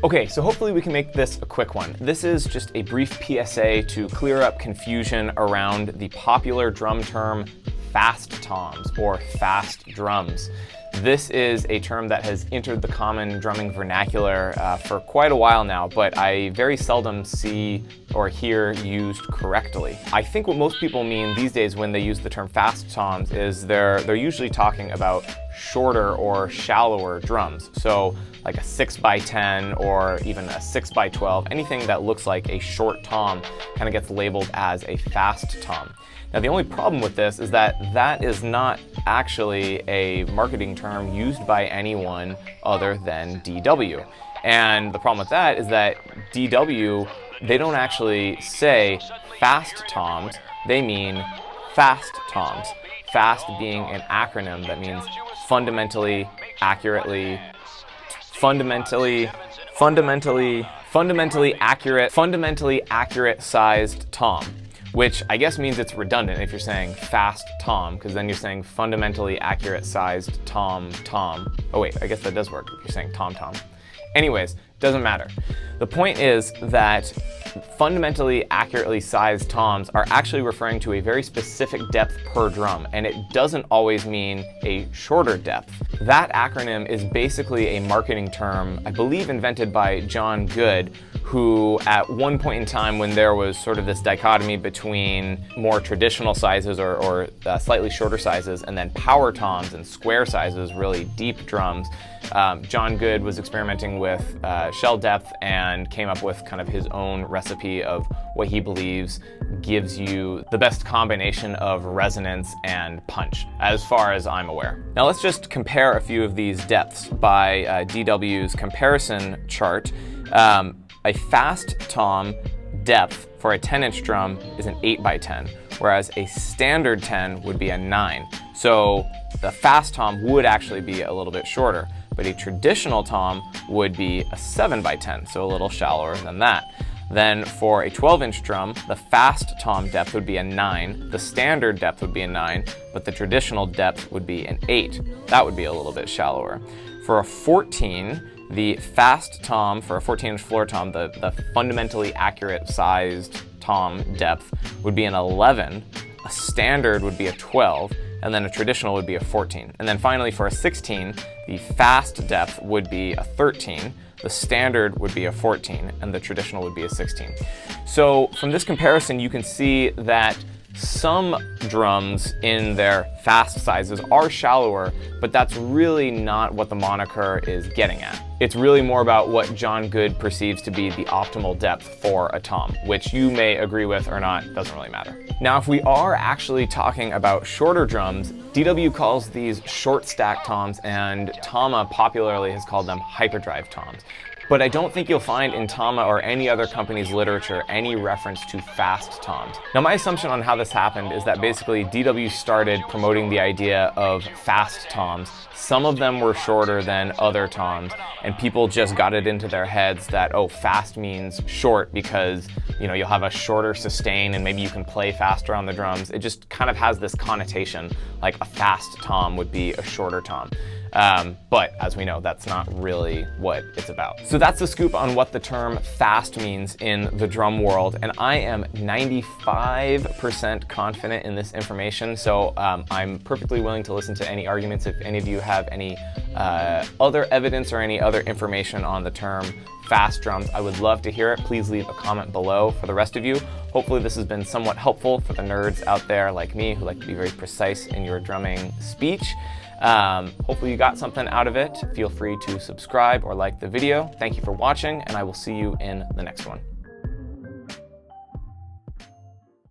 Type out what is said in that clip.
Okay, so hopefully we can make this a quick one. This is just a brief PSA to clear up confusion around the popular drum term fast toms or fast drums. This is a term that has entered the common drumming vernacular for quite a while now, but I very seldom see or hear used correctly. I think what most people mean these days when they use the term fast toms is they're usually talking about shorter or shallower drums. So like a 6x10 or even a 6x12, anything that looks like a short tom kind of gets labeled as a fast tom. Now the only problem with this is that that is not actually a marketing term used by anyone other than DW. And the problem with that is that DW, they don't actually say fast toms, they mean fast toms. FAST being an acronym that means fundamentally accurate sized tom. Which I guess means it's redundant if you're saying fast tom, because then you're saying fundamentally accurate sized tom. Oh wait, I guess that does work if you're saying tom. Anyways, doesn't matter. The point is that fundamentally accurately sized toms are actually referring to a very specific depth per drum, and it doesn't always mean a shorter depth. That acronym is basically a marketing term, I believe invented by John Good, who at one point in time when there was sort of this dichotomy between more traditional sizes or slightly shorter sizes and then power toms and square sizes, really deep drums, John Good was experimenting with shell depth and came up with kind of his own recipe of what he believes gives you the best combination of resonance and punch, as far as I'm aware. Now let's just compare a few of these depths by DW's comparison chart. A fast tom depth for a 10-inch drum is an 8x10, whereas a standard 10 would be a 9. So the fast tom would actually be a little bit shorter, but a traditional tom would be a 7x10, so a little shallower than that. Then for a 12-inch drum, the fast tom depth would be a 9, the standard depth would be a 9, but the traditional depth would be an 8. That would be a little bit shallower. For a 14, the fast tom, for a 14-inch floor tom, the fundamentally accurate sized tom depth would be an 11, a standard would be a 12, and then a traditional would be a 14. And then finally for a 16, the fast depth would be a 13, the standard would be a 14, and the traditional would be a 16. So from this comparison, you can see that some drums in their fast sizes are shallower, but that's really not what the moniker is getting at. It's really more about what John Good perceives to be the optimal depth for a tom, which you may agree with or not, doesn't really matter. Now, if we are actually talking about shorter drums, DW calls these short stack toms, and Tama popularly has called them hyperdrive toms. But I don't think you'll find in Tama or any other company's literature any reference to fast toms. Now my assumption on how this happened is that basically DW started promoting the idea of fast toms. Some of them were shorter than other toms, and people just got it into their heads that, oh, fast means short because, you know, you'll have a shorter sustain and maybe you can play faster on the drums. It just kind of has this connotation like a fast tom would be a shorter tom. But as we know, that's not really what it's about. So that's the scoop on what the term fast means in the drum world, and I am 95% confident in this information, so I'm perfectly willing to listen to any arguments if any of you have any other evidence or any other information on the term fast drums. I would love to hear it. Please leave a comment below for the rest of you. Hopefully this has been somewhat helpful for the nerds out there like me who like to be very precise in your drumming speech. Hopefully you got something out of it. Feel free to subscribe or like the video. Thank you for watching, and I will see you in the next one.